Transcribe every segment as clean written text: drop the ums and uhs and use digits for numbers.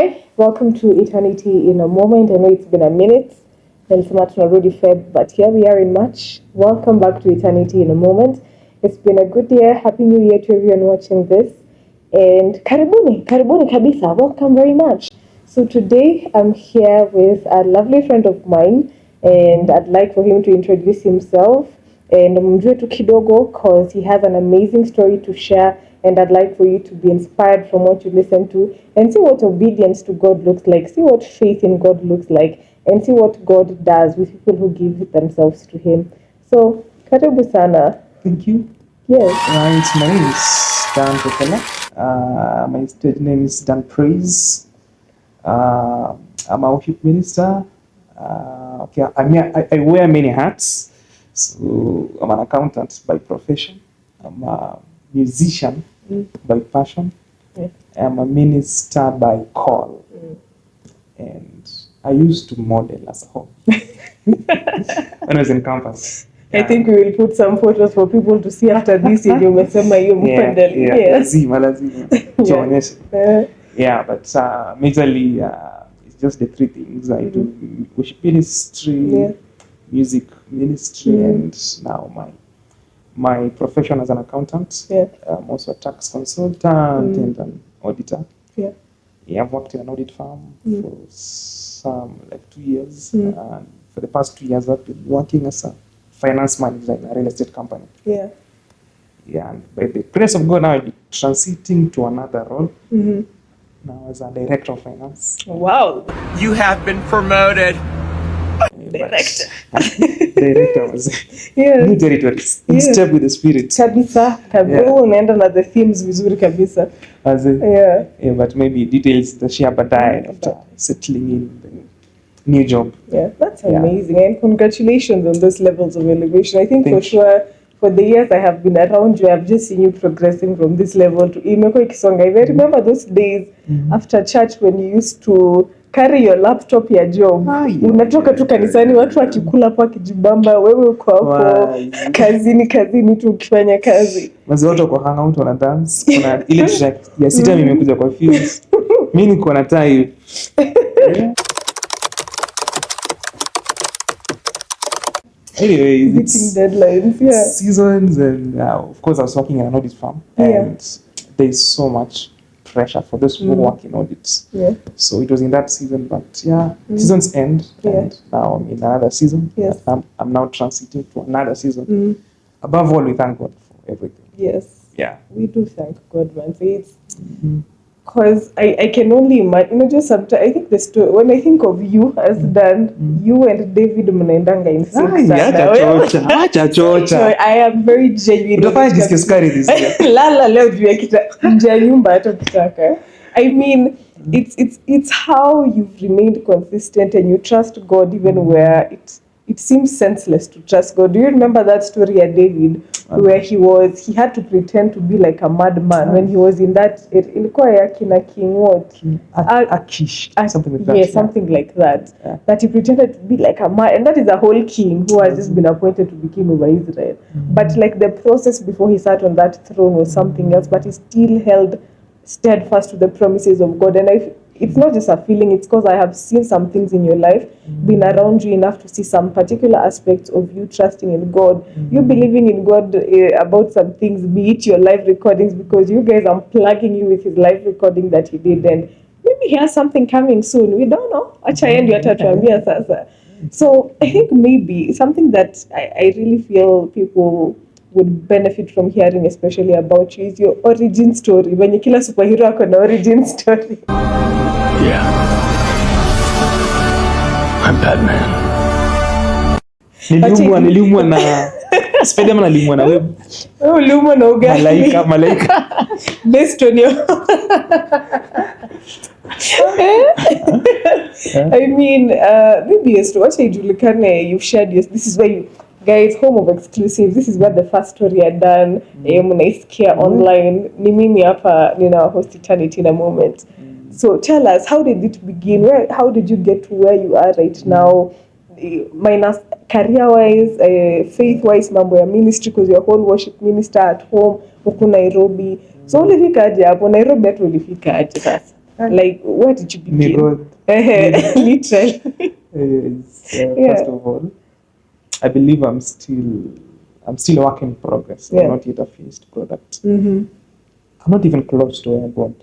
Hi, welcome to Eternity in a Moment. I know it's been a minute and so much already Feb, but here we are in March. Welcome back to Eternity in a Moment. It's been a good year. Happy New Year to everyone watching this. And karibuni kabisa. Welcome very much. So today I'm here with a lovely friend of mine, and I'd like for him to introduce himself and mjue tu kidogo because he has an amazing story to share, and I'd like for you to be inspired from what you listen to and see what obedience to God looks like, see what faith in God looks like, and see what God does with people who give themselves to Him. So, karibu sana. Thank you. Yes. My name is Dan Pepela. My stage name is Dan Praise. I'm a worship minister. I wear many hats. So I'm an accountant by profession. I'm a musician by passion. Yeah. I'm a minister by call. And I used to model as a hobby when I was in campus. I think we will put some photos for people to see after this. You umesema hiyo model. Lazima. Yeah, but majorly it's just the three things I do: worship ministry, music ministry, and now my profession as an accountant. I'm also a tax consultant and an auditor. I've worked in an audit firm for some 2 years, and for the past 2 years I've been working as a finance manager in a real estate company. And by the grace of God, now I'll be transiting to another role. Now as a director of finance. Wow. You have been promoted. Director. Director was new territories. In step with the spirit. Kabisa. Unaenda na the themes vizuri kabisa. But maybe details to share baadaye after settling in the new job. That's amazing. And congratulations on those levels of elevation. I think for sure, for the years I have been around you, I've just seen you progressing from this level to imeko ikisonga. I remember those days after church when you used to carry your laptop ya job. Unatoka tu kanisani, watu wakikula hapo wakijibamba, wewe uko hapo kazini tu ukifanya kazi. Mazi watu kwa hangout wana dance. Kuna ile track ya sita nimekuja kwa fields. Mimi niko na time. Anyway, it's deadlines, seasons, and of course I was working in an audit firm, and there's so much pressure for those who work in audits. So it was in that season, but seasons end, and now I'm in another season. I'm now transiting to another season. Above all, we thank God for everything. We do thank God, man. It's because I can only imagine, just sometimes I think the story, when I think of you as Dan, you and David mnaendanga in sync. Acha chocha. I am very genuine. Utafanya discuss this year. Lala leo juu ya nje nyumba hata kitaka. I mean, it's how you've remained consistent and you trust God even where it seems senseless to trust God. Do you remember that story at David where he had to pretend to be like a madman when he was in that ilikuwa ya kina King what? Akish, something like that. Something like that. That he pretended to be like a man, and that is a whole king who has just been appointed to be king over Israel. But like the process before he sat on that throne was something else, but he still held steadfast to the promises of God. And it's not just a feeling, it's because I have seen some things in your life, been around you enough to see some particular aspects of you trusting in God, you believing in God about some things, be it your live recordings, because you guys are plugging you with his live recording that he did, and maybe he has something coming soon. We don't know. So I think maybe something that I really feel people would benefit from hearing, especially about you, is your origin story. When you kill a superhero, ako na origin story. I'm Batman. Niliumwa na Spider-Man aliumwa na web. Uliumwa na ugali. Malaika. Based on your I mean, maybe what you've shared, this is where you guys, home of exclusive. This is where the first story are done. Mnaisikia online. Ni mimi hapa nina host Eternity in a Moment. So tell us, how did it begin? How did you get to where you are right now? Minus career-wise, faith-wise, mambo ya ministry, because you're a whole worship minister at home, huku Nairobi. So ulifika aje hapo? Nairobi hatu ulifika aje sasa? Like, where did you begin? Nirod. Literally. First of all, I believe I'm still a work in progress. Yeah. I'm not yet a finished product. Mm-hmm. I'm not even close to where God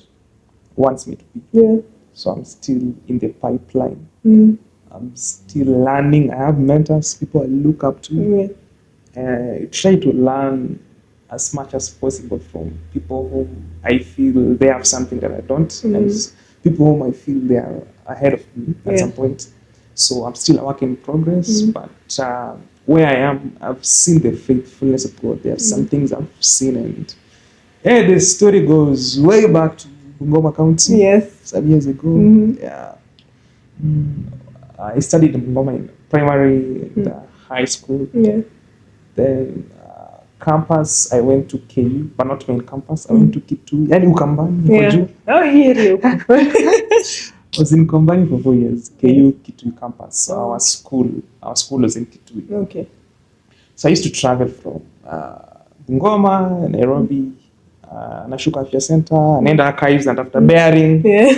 wants me to be. Yeah. So I'm still in the pipeline. Mm. I'm still learning. I have mentors, people I look up to. Yeah. Try to learn as much as possible from people whom I feel they have something that I don't, and people whom I feel they are ahead of me at some point. So I'm still a work in progress, but where I am, I've seen the faithfulness of God. There are some things I've seen, and the story goes way back to Bungoma County. Yes. Some years ago. Yeah. I studied in Bungoma in primary and high school. Yeah. Then campus, I went to KU, but not main campus. I went to Kitu, yani Ukambani. Yeah. Oh, yeah. I was in Ukambani for 4 years, KU Kitu campus. So our school was in Kitu. Okay. So I used to travel from Bungoma, Nairobi, nashuka Afya Center, naenda archives and after bearing. Yeah.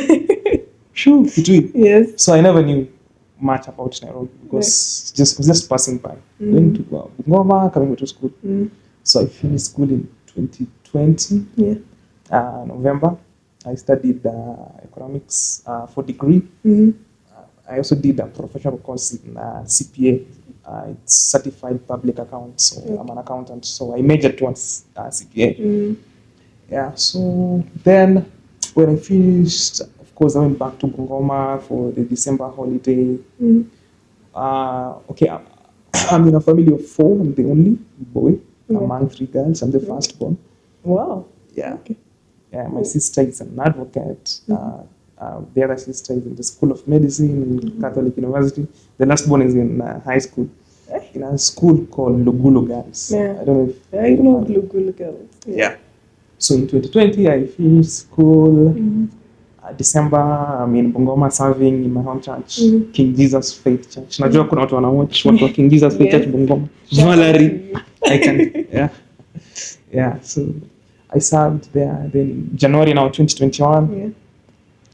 Kitu. Yes. So I never knew much about Nairobi because just passing by, going to Bungoma, coming to school. So I finished school in 2020. Yeah. November. I studied economics for degree. I also did a professional course in CPA. It's certified public accounts. So I'm an accountant. So I majored towards CPA. Yeah. So then when I finished, of course, I went back to Bungoma for the December holiday. Okay, I'm in a family of 4. I'm the only boy among 3 girls. I'm the firstborn. Wow. Yeah. Okay. Yeah. My sister is an advocate. The other sister is in the School of Medicine in Catholic University. The last one is in high school, in a school called Lugulu Girls. Yeah. I don't know if I know Lugulu Girls. Yeah. So in 2020, I finished school. December, I'm in Bungoma serving in my home church, King Jesus Faith Church. Najua kuna watu wanawatch watu wa King Jesus Faith Church Bungoma. Valerie, I can, yeah. So I served there. Then in January now 2021,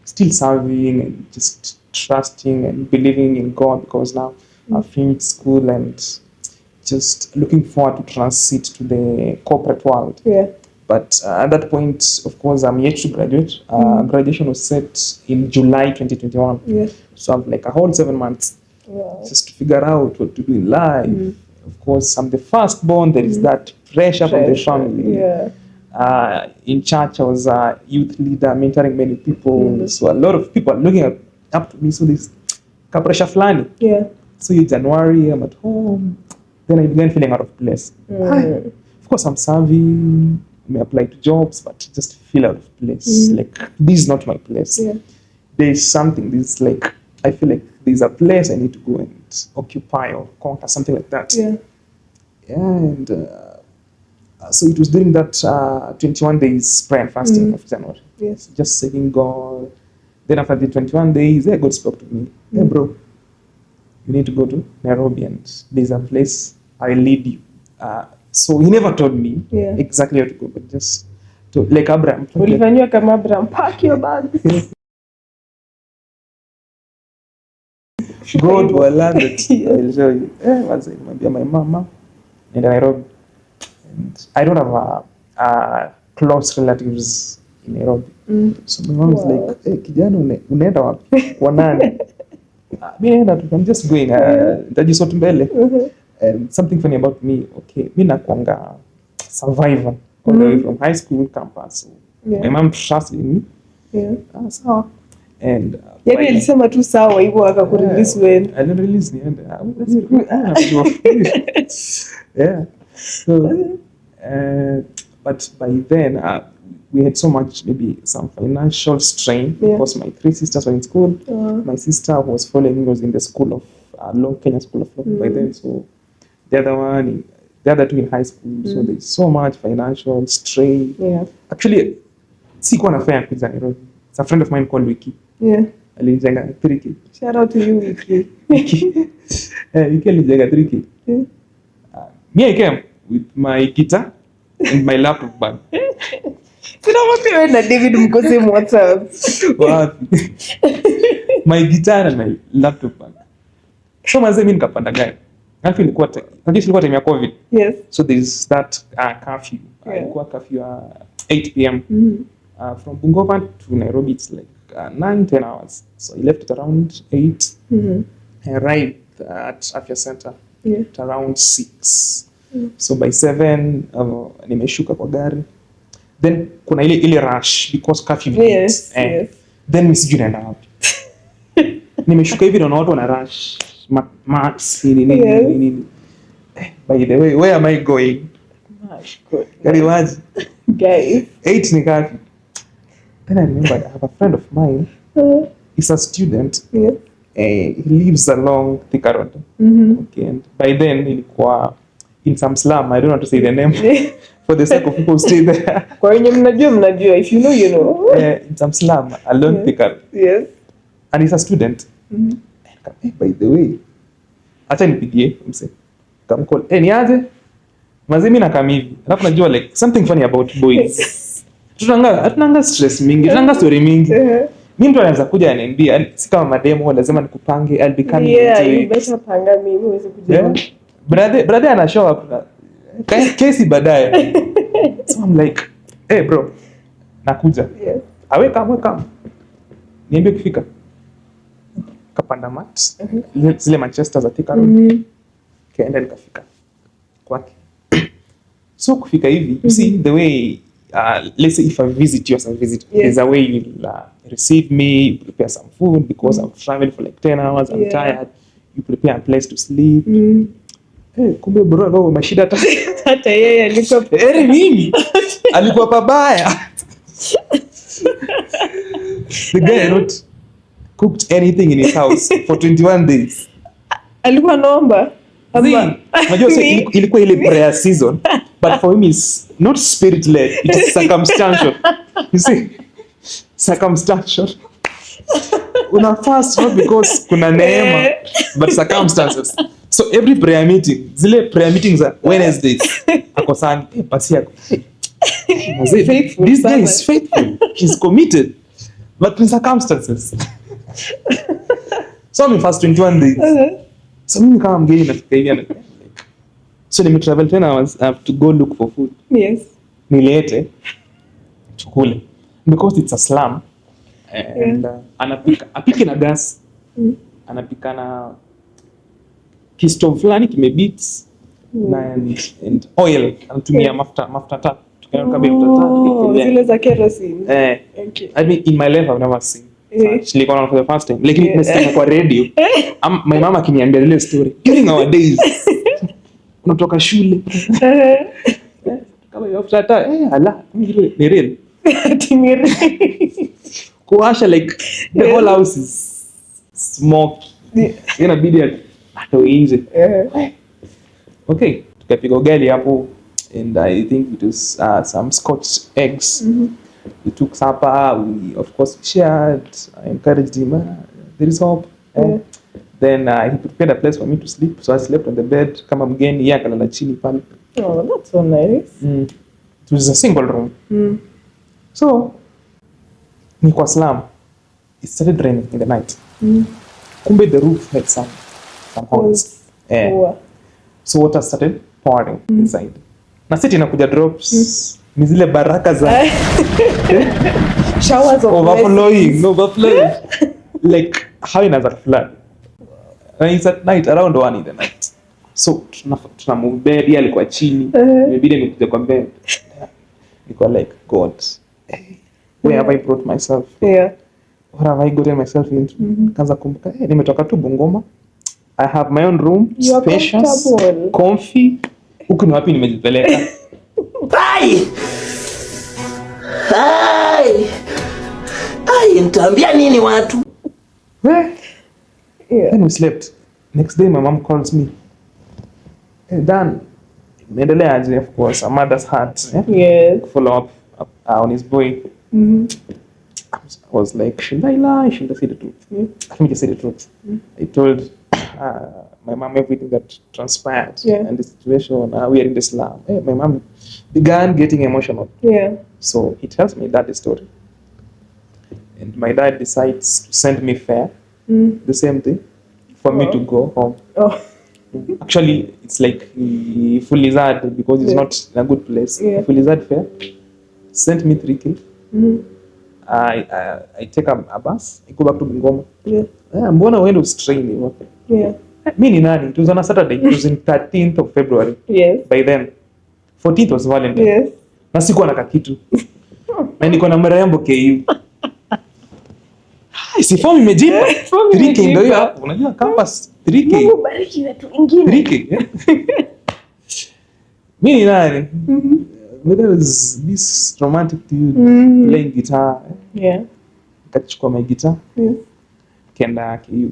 still serving and just trusting and believing in God because now I've finished school and just looking forward to transit to the corporate world. Yeah. But at that point, of course, I'm yet to graduate. Graduation was set in July 2021. Yeah. So I'm like a whole 7 months just to figure out what to do in life. Of course, I'm the firstborn. There is that pressure from the family. Yeah. In church, I was a youth leader, mentoring many people. So a lot of people are looking up to me. So this pressure flani. Yeah. So in January, I'm at home. Then I began feeling out of place. Of course, I'm serving. I may apply to jobs, but just feel out of place. Like, this is not my place. Yeah. There is something, this like, I feel like there's a place I need to go and occupy or conquer, something like that. Yeah. And so it was during that 21 days prayer and fasting of January. Yes. Just seeking God. Then after the 21 days, God spoke to me. Hey, bro, you need to go to Nairobi and there's a place I'll lead you. So he never told me exactly how to go, but just to, like Abraham. Ulifanywa kama Abraham, pack your bags. Go to a land that I'll show you. Once I might be my mama in Nairobi. And I don't have close relatives in Nairobi. So my mom was like, hey, kijana unaenda wapi? Kwa nani? Mimi naenda tu, I'm just going. Nitajisotu mbele. And something funny about me, okay, mi nakuanga survivor all the way from high school campus. So my mom trusted me. Yeah. Sawa. And yani alisema tu sawa hivyo akakurelease when. I didn't release me. Yeah. So, but by then, we had so much, maybe some financial strain because my 3 sisters were in school. My sister who was following was in the school of law, Kenya School of Law by then. So the other 2 in high school. So there's so much financial strain. Yeah. Actually, sikuwa nafanya kuja Nairobi. It's a friend of mine called Wiki. Yeah. Alijenga 3K. Shout out to you, Wiki. Wiki alijenga 3K. Me, I came with my guitar and my laptop bag. Tunamwambia wewe na David mko same WhatsApp. Wapi? My guitar and my laptop bag. So manze mimi nikapanda gari. Alafu ilikuwa time ya COVID. Yes. So there is that curfew. Yeah. Ilikuwa curfew 8 p.m. From Bungoma to Nairobi it's like 9-10 hours. So I left at around 8. I arrived at Afya Center at around 6. So by 7 nimeshuka kwa gari. Then kuna ile rush because curfew. Yes. Then mimi sijui naenda wapi. Nimeshuka hivi na watu wana rush. Max nini. By the way, where am I going? Gosh, good. Can you imagine? Guys. 8 ni curfew. Then I remember I have a friend of mine. He's a student. Yes. He lives along Thika Road. Okay, and by then ilikuwa in some slum. I don't want to say the name for the sake of people who stay there. Kwa wenye mnajua. If you know, you know. In some slum along Thika Road. Yes. And he's a student. Hey, by the way, acha nipigie mse. Kamcall. Niaje? Mazimi na kamivi. Alafu najua like something funny about boys. Tunanga stress mingi. Tunanga story mingi. Mimi ndo anaweza kuja ananiambia si kama mademo lazima nikupange I'll be coming into you better panga mimi uweze kuja. Brother ana show up. Kesi baadaye. So I'm like, hey bro, nakuja. Yes. Aweka. Niambie kufika. Kapanda mat. Zile Manchester za Thika Road. Kaenda nikafika kwake. So kufika hivi, you see the way let's say if I visit you as a visit, there's a way you'll receive me, you prepare some food because I've traveled for like 10 hours, I'm tired. You prepare a place to sleep. Hey, kumbe bro ndio mashida hata yeye alikuwa mimi alikuwa pabaya. The guy not cooked anything in his house for 21 days. Alikuwa naomba. Unajua ilikuwa ile prayer season, but for him is not spirit led, it is circumstantial. You see, circumstantial. Una fast not because kuna neema, but circumstances. So every prayer meeting, zile prayer meetings are Wednesdays. Akosani basi yako. This guy is faithful. He's committed. But in circumstances. So I'm fast 21 days. So mimi kama mgeni nafika hivi so nimetravel 10 hours, I have to go look for food. Yes. Nilete tukule because it's a slum and apike na gas. Anapika na kistove fulani kimebits na and oil anatumia mafuta taa. Tukaenda mafuta zile za kerosene. Okay. I mean in my life I've never seen. Actually gone on for the first time. Like nimesikia kwa radio. My mama akiniambia ile story during our days. Unatoka shule. Kama mafuta taa ala ni real. Kuasha like the whole house is smoke. Inabidi atoe nje. Okay, tukapiga ugali hapo and I think it was some scotch eggs. We took supper, we of course shared. I encouraged him, there is hope. Then he prepared a place for me to sleep, so I slept on the bed kama mgeni, yeye akalala chini pale. Oh, that's so nice. It was a single room. So ni kwa slum. It started raining in the night. Kumbe the roof had some holes. So water started pouring inside. Na sisi inakuja drops. Ni zile baraka za showers of overflowing. Like how in a flood. And it's at night, around 1 in the night. So tuna move bed, yeye alikuwa chini. Imebidi nimekuja kwa bed. Niko like God, where have I brought myself? What have I gotten myself into? Kaanza kumbuka, nimetoka tu Bungoma. I have my own room, spacious, comfy. Huku ni wapi nimejipeleka? Nitaambia nini watu? Then we slept. Next day my mom calls me. Hey Dan, endelea aje? Of course, a mother's heart. Follow up on his boy. I was like, should I lie? Should I say the truth? Let me just say the truth. I told my mom everything that transpired and the Yeah. situation. We are in the slum. My mom began getting emotional. Yeah. So he tells me that the story. And my dad decides to send me fare, the same thing, for me to go home. Oh. Actually, it's like he fully sad because it's Yeah. not in a good place. Yeah. Fully sad fare, sent me 3K. Mm. I take a bus, I go back to Bungoma. Yeah. Mbona uende ustrain hivyo? Yeah. Mi ni nani? It was on a Saturday. It was in 13th of February. Yes. By then, 14th was Valentine. Yes. Na sikuwa na kakitu. Na niko na mrembo KU. Si form imejipa. Form 3K imejipa. ndio hiyo hapo. Unajua campus 3K. Mungu bariki watu wengine. 3K. Mi ni nani? But there was this romantic dude playing guitar. Yeah. Nikachukua my guitar. Yes. Kenda KU.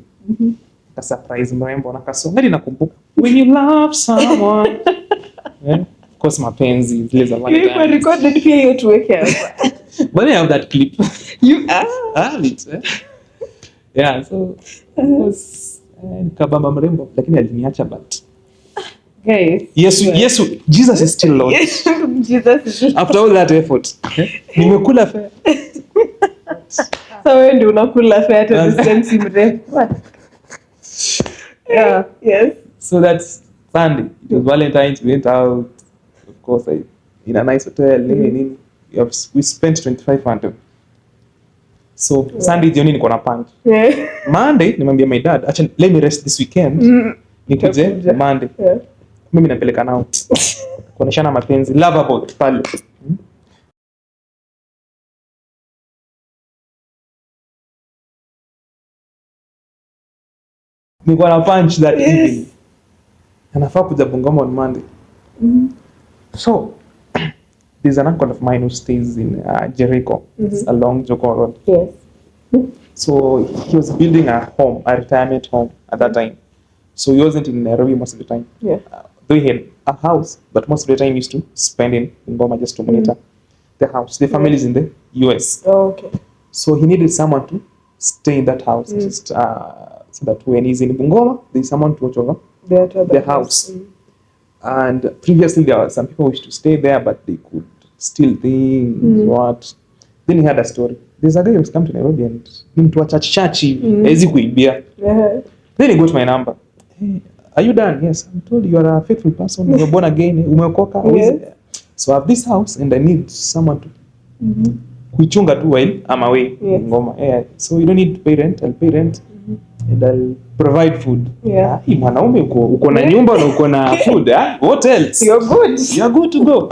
Ka surprise mrembo na kasonga. Hadi nakumbuka. When you love someone. Yeah. Of course mapenzi zile za Ilikuwa Valentine. recorded pia hiyo tuweke hapa. But I have that clip. You It, yeah, so it was nikabamba mrembo lakini aliniacha but guys. Yesu, Jesus is still Lord. Jesus is After all that effort. Nimekula fare. so wewe ndio unakula fare to distance mrefu. What? Yeah. Yes. So that's Sunday. It was Valentine's. We went out. Of course, in a nice hotel. We spent 2,500. So Sunday jioni niko na punch. Yeah. Monday nimwambia my dad, actually let me rest this weekend. Nikuje Monday. Yeah. Mimi napeleka nao. Kuoneshana mapenzi, lovable pale. Niko na punch that evening. Anafaa kuja Bungoma on Monday. So there's an uncle of mine who stays in Jericho. It's along Joko Road. Yes. So he was building a home, a retirement home at that time. So he wasn't in Nairobi most of the time. Yeah. Though he had a house, but most of the time he used to spend in Bungoma just to monitor the house. The family is in the US. Oh, okay. So he needed someone to stay in that house, just so that when he's in Bungoma, there's someone to watch over the house. And previously there were some people who used to stay there, but they could steal things, what. Then he had a story. There's a guy who's come to Nairobi and into a church, easy kuibia. Yeah. Then he got my number. Hey, are you done? Yes, I'm told you are a faithful person. You're born again. Umeokoka. Yes. So I have this house and I need someone to kuichunga tu while I'm away. Yes. Ngoma. Yeah. So you don't need to pay rent. I'll pay rent and I'll provide food. Yeah. Hii mwanaume uko na nyumba na uko na food. What else? You're good. You're good to go.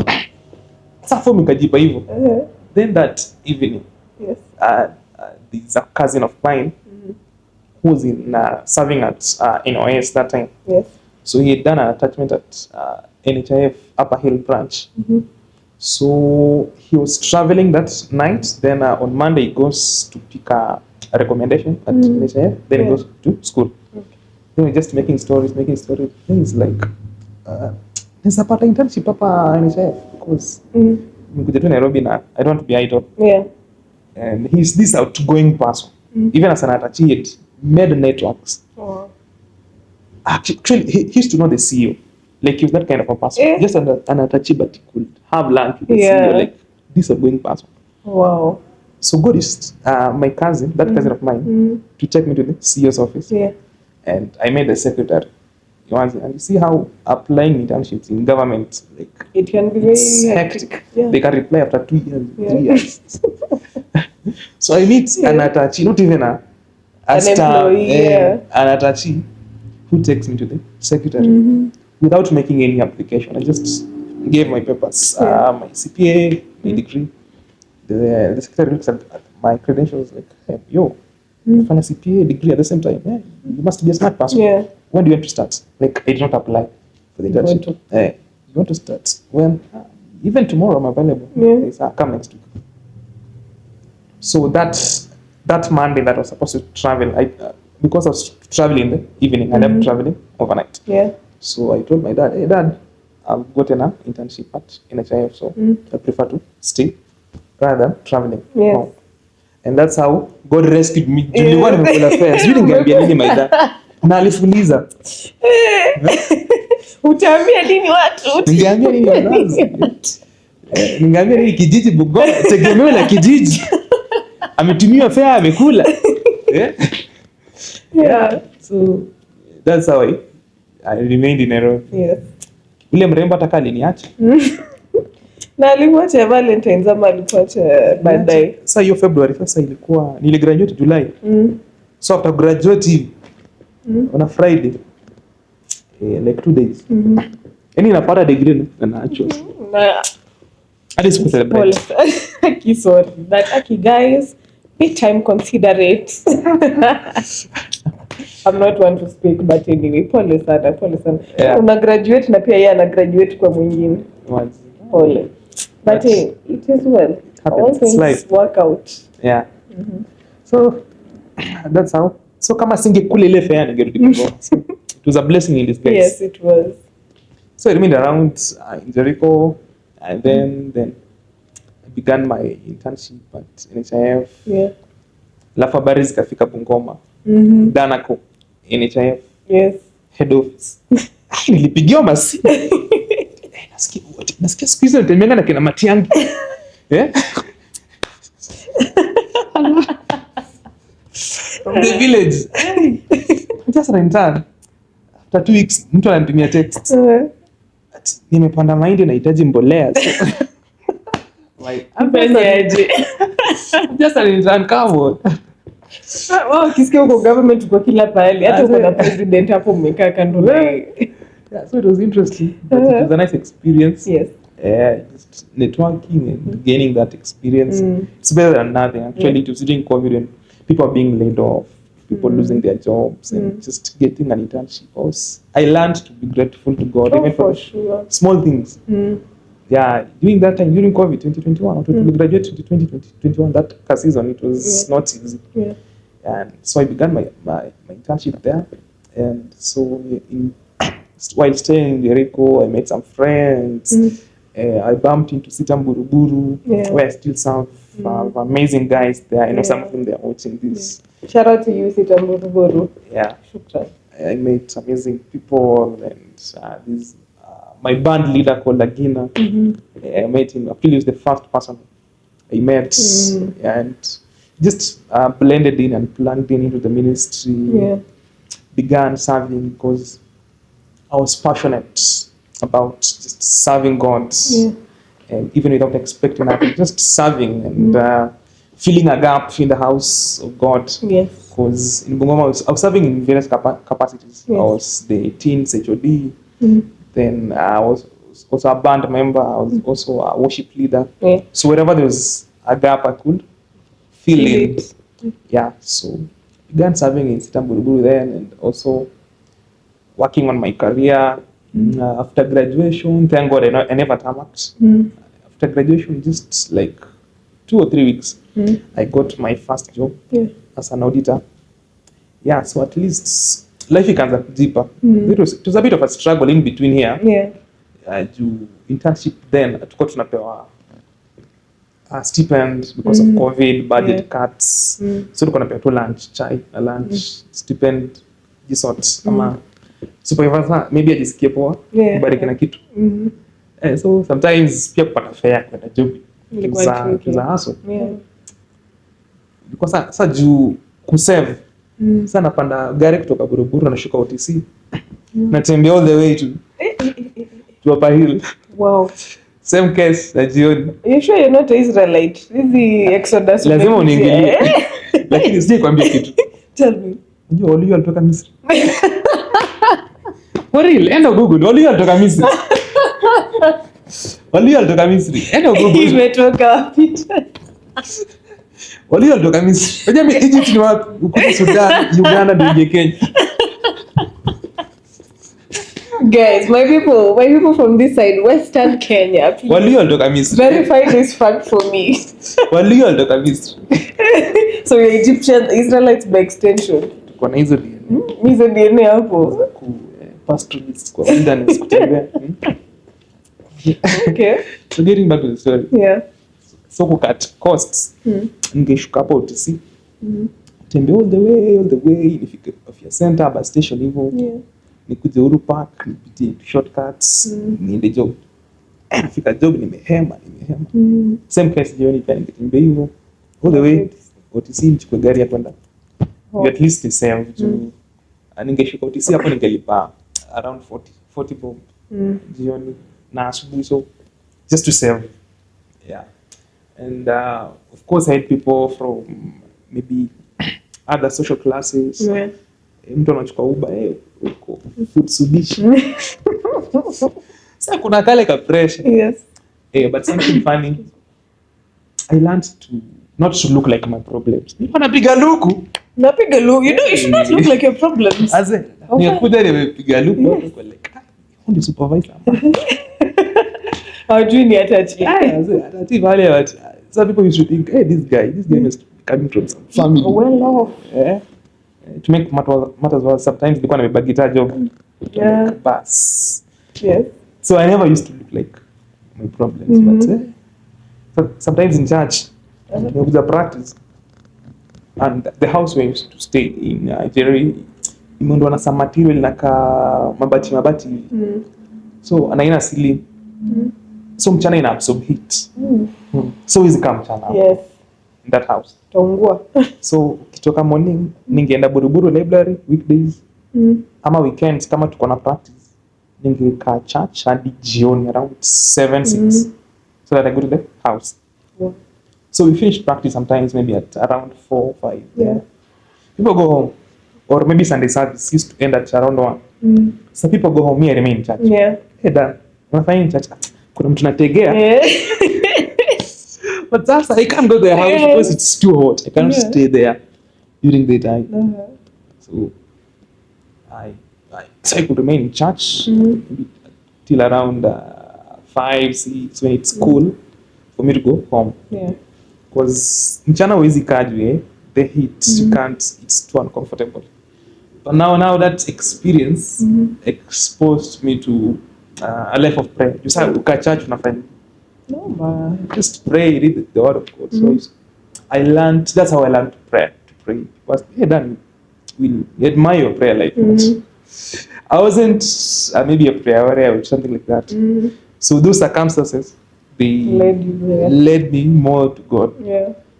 Sasa fomu ikajipa hivyo. Then that evening, Yes. there's a cousin of mine who was in serving at NOS that time. Yes. So he had done an attachment at NHIF Upper Hill branch. So he was traveling that night. Then on Monday he goes to pick a recommendation at NHIF. Then he goes to school. Okay. Then we're just making stories. Then he's like, there's a part internship hapa NHIF because nimekuja tu Nairobi na I don't want to be idle. Yeah. And he's this outgoing person. Even as an attaché, he had made networks. Oh. Actually, he used to know the CEO. Like he was that kind of a person. Yeah. Just an attaché, but he could have lunch with the Yeah. CEO. Like this outgoing person. Wow. So God used my cousin, that cousin of mine, to take me to the CEO's office. Yeah. And I made the secretary. And you see how applying internships in government, like It can be very it's hectic. Yeah. They can reply after 2 years, Yeah. 3 years. So I meet an attaché, not even a An staff, employee, yeah. an attaché who takes me to the secretary without making any application. I just gave my papers, my CPA, my degree. The secretary looks at my credentials like, hey, yo, you find a CPA degree at the same time. Yeah, you must be a smart person. Yeah. When do you want to start? Like, I did not apply for the internship. You want to start? When? Even tomorrow I'm available. Yeah. Yes, I'll come next week. So that Monday that I was supposed to travel, because I was traveling in the evening, I left traveling overnight. Yeah. So I told my dad, hey dad, I've gotten an internship at NHIF, so I prefer to stay rather than traveling. Yes. home. And that's how God rescued me. Nilikuwa nimekula fare. Sijui ningeambia nini my dad. Na alifuliza. Utaambia nini watu? Ningeambia nini wazazi? Ningeambia nini kijiji Bungoma, tegemeo la kijiji. Ametumiwa fare amekula. Yeah. So that's how I remained in Nairobi. Yes. Ule mrembo ataka aliniacha. Na alikuacha Valentine's ama alikuacha baadaye? Sasa hiyo February sasa ilikuwa niligraduate July. So after graduating on a Friday, like 2 days. Yani napata degree na naachwa. Na Hadi siku celebrate. Aki sorry. That Aki guys, be time considerate. I'm not one to speak, but anyway, pole sana. Yeah. Una graduate na pia yeye ana graduate kwa mwingine. Pole. But it is well. All things work out. Yeah. So that's how. So kama singekula ile fare ningerudi Bungoma. It was a blessing in disguise. Yes, it was. So I remained around in Jericho, and then I began my internship at NHIF. Yeah. Lafa habari zikafika Bungoma. Danako NHIF. Yes. Head office. Nilipigiwa masi. Nasikia siku hizo natembea na kina Matiangi. From the village. Just return. After 2 weeks, mtu ananitumia text. Nimepanda mahindi nahitaji mbolea. Just return come. Wow, kisikia uko government uko kila pahali. Hata uko na president hapo umekaa kando naye. Yeah, so it was interesting. But it was a nice experience. Yes. Just networking and gaining that experience. It's better than nothing. Actually, it was during COVID when people are being laid off, people losing their jobs, and just getting an internship. I learned to be grateful to God, even for sure. small things. Yeah, during that time, during COVID 2021, we graduated to 2021, that season, it was not easy. Yeah. And so I began my internship there. And so while staying in Jericho, I met some friends. I bumped into Sitam Buruburu, where I still serve amazing guys there. I know some of them, they are watching this. Shout out to you, Sitam Buruburu. Yeah. Shukran. I met amazing people, and my band leader called Lagina. I met him. I feel he was the first person I met, and just blended in and plugged in into the ministry. Yeah. Began serving because I was passionate about just serving God, and even without expecting anything, just serving and filling a gap in the house of God. Yes. Because in Bungoma, I was serving in various capacities. Yes. I was the teens HOD. Then I was also a band member. I was also a worship leader. Yeah. So wherever there was a gap, I could fill in. Yeah. So began serving in Sitam Buruburu then, and also working on my career. After graduation, thank God I never tarmacked. After graduation, just like 2 or 3 weeks, I got my first job as an auditor. Yeah, so at least life becomes deeper. It was a bit of a struggle in between here. Yeah. Do internship then, tulikuwa tunapewa a stipend because of COVID, budget cuts. So tulikuwa tunapewa tu lunch, chai na lunch, stipend, jisort, kama supervisor maybe ajisikie poa, kubariki na kitu. So sometimes pia kupata fare kwenda job. Tuza hustle. Because sasa juu kusave. Sasa napanda gari kutoka Buruburu nashuka OTC. Natembea all the way to Upper Hill. Wow. Same case na jioni. You sure you're not Israelite? Hizi Exodus. Lazima uniingilie. Lakini sije kwambia kitu. Tell me. Unajua Olio alitoka Misri. For real, enda Google. Olio alitoka Misri. Olio alitoka Misri. Enda Google. Imetoka wapi? Olio alitoka Misri. Unajua Egypt ni wapi? Uko Sudan, Uganda ndio Kenya. Guys, my people from this side, Western Kenya, please Olio alitoka Misri. verify this fact for me. Olio alitoka Misri. So you're Egyptian Israelites by extension. Tuko na hizo DNA. Hizo DNA hapo. Pastoralists kwa wilderness kutembea. Okay. So getting back to the story. Yeah. So kukat costs. Ningeshuka hapo OTC. tembea all the way nifike Afya Center bus station hivyo. Nikuje Uhuru Park, nipitie shortcuts, niende job. Nafika job nimehema. Same case jioni pia ningetembea hivyo all the way OTC nichukue gari ya kwenda. At least the same to ningeshuka OTC hapo ningelipa around 40 bob jioni na asubuhi, so just to save. Yeah. And of course I had people from maybe other social classes. Mtu anachukua Uber uko food sudish. Sasa kuna kale ka pressure. But something funny, I learned to not to look like my problems. Napiga luku. You know, you should not look like your problems. Nikuja nimepiga luku kwa like the supervisor. Hawajui ni atachi. Atachi wale watu. Some people used to think, hey, this guy must be coming from some family. Well off. To make matters worse, sometimes nilikuwa nimebeba guitar job. Bus. Yes. So I never used to look like my problems, but sometimes in church, there was a practice, and the house we used to stay in Jerry, imeundwa na some material na ka mabati. So anaina ceiling. So mchana ina absorb heat. So hizi kama mchana. Yes. In that house. Tongua. So kitoka morning ningeenda Buruburu library weekdays. Ama weekends kama tuko na practice. Ningekaa church hadi jioni around 7-6. So that I go to the house. So we finish practice sometimes maybe at around 4-5. People go home, or maybe Sunday service used to end at around 1. So people go home, me I remain in church. Hey Dan, unafanya in church? Kuna mtu nategea. But that's I can't go to the house because it's too hot. I can't stay there during the time. So I could remain in church till around 5-6 when it's cool for me to go home. Because mchana huwezi kajwe, the heat you can't, it's too uncomfortable. But now that experience exposed me to a life of prayer. You say uka church unafanya. No man, just pray, read the word of God. So I learned, that's how I learned to pray. Because Dan will admire your prayer life. I wasn't maybe a prayer warrior or something like that. So those circumstances, they led me more to God.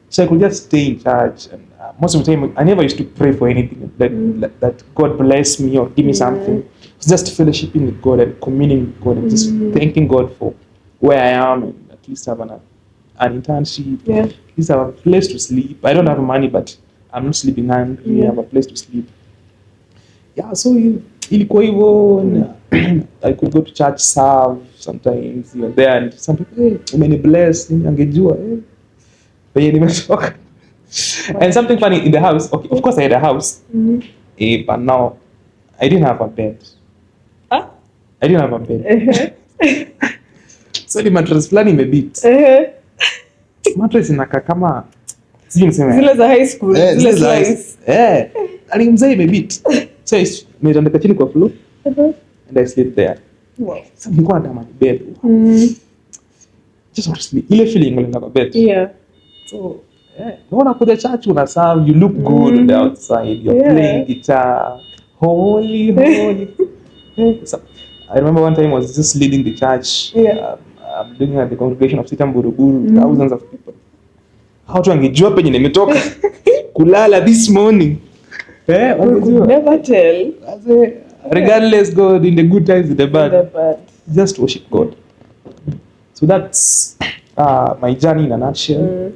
So I could just stay in church, and most of the time I never used to pray for anything that God bless me or give me something. It's just fellowshipping with God and communing with God and just thanking God for where I am, and at least have an internship. At least have a place to sleep. I don't have money, but I'm not sleeping hungry. I have a place to sleep. So ilikuwa hivyo. I could go to church, serve sometimes here and there, and some people, hey, umeni bless, angejua venye nimetoka. And something funny in the house, okay, of course I had a house, but now I didn't have a bed. I didn't have a bed. So the mattress fulani imebit. Mattress inakaa kama sijui niseme. Zile za high school, zile slice. Ali mzee imebit. So nimetandika chini kwa floor. And I sleep there. Wow. So nilikuwa natamani bed. Just want to sleep. Ile feeling nilikuwa kwa bed. So unaona kwa church una serve, you look good on the outside. You're playing guitar. Holy. So I remember one time I was just leading the church. I'm looking at the congregation of Sitam Buruburu, thousands of people. How to angejua penye nimetoka kulala this morning. We could never tell. Regardless, God, in the good times, in the bad, just worship God. So that's my journey in a nutshell.